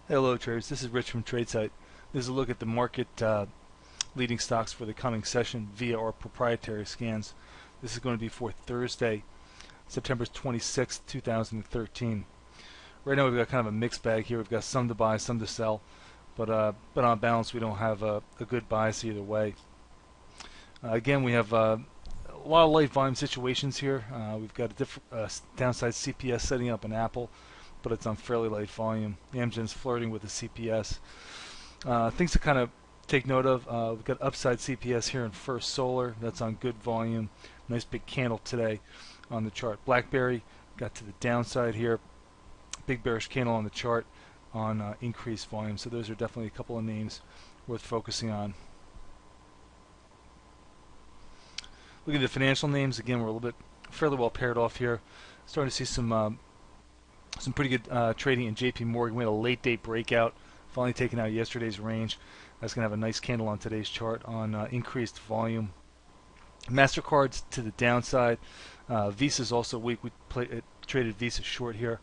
Hello traders, this is Rich from tradesight. This is a look at the market leading stocks for the coming session via our proprietary scans. This is going to be for Thursday, September 26th, 2013. Right now we've got kind of a mixed bag here. We've got some to buy, some to sell, but on balance we don't have a good bias either way. Again, we have a lot of light volume situations here. We've got a different downside CPS setting up in Apple, but it's on fairly light volume. Amgen's flirting with the CPS. Things to kind of take note of. We've got upside CPS here in First Solar. That's on good volume. Nice big candle today on the chart. BlackBerry got to the downside here. Big bearish candle on the chart on increased volume. So those are definitely a couple of names worth focusing on. Looking at the financial names, again, we're a little bit fairly well paired off here. Starting to see some pretty good trading in JP Morgan. We had a late date breakout, finally taking out yesterday's range. That's going to have a nice candle on today's chart on increased volume. MasterCard's to the downside. Visa's also weak. We traded Visa short here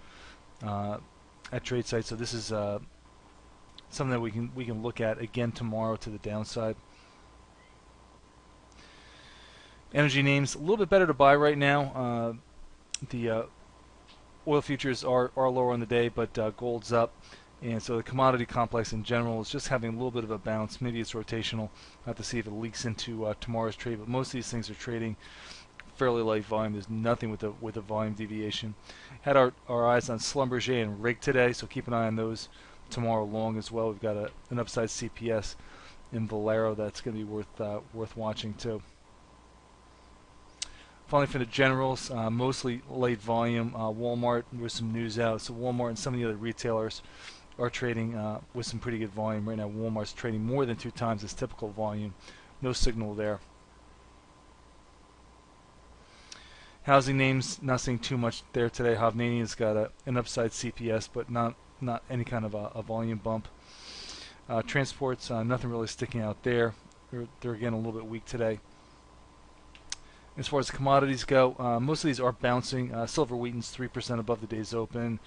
at tradesight, so this is something that we can look at again tomorrow to the downside. Energy names, a little bit better to buy right now. The oil futures are lower on the day, but gold's up. And so the commodity complex in general is just having a little bit of a bounce. Maybe it's rotational. I'll have to see if it leaks into tomorrow's trade. But most of these things are trading fairly light volume. There's nothing with a volume deviation. Had our eyes on Schlumberger and Rig today, so keep an eye on those tomorrow long as well. We've got an upside CPS in Valero that's going to be worth watching too. Finally, for the generals, mostly late volume. Walmart, there's some news out. So Walmart and some of the other retailers are trading with some pretty good volume. Right now, Walmart's trading more than 2 times its typical volume. No signal there. Housing names, not seeing too much there today. Hovnanian's got an upside CPS, but not any kind of a volume bump. Transports, nothing really sticking out there. They're again a little bit weak today. As far as the commodities go, most of these are bouncing. Silver Wheaton's 3% above the day's open.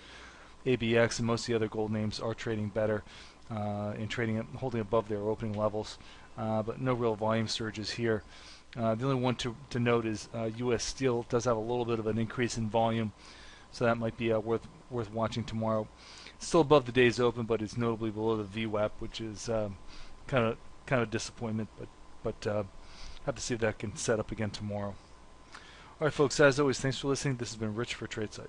ABX and most of the other gold names are trading better and holding above their opening levels, but no real volume surges here. The only one to note is U.S. Steel does have a little bit of an increase in volume, so that might be worth watching tomorrow. Still above the day's open, but it's notably below the VWAP, which is kind of a disappointment, but have to see if that can set up again tomorrow. All right, folks, as always, thanks for listening. This has been Rich for tradesight.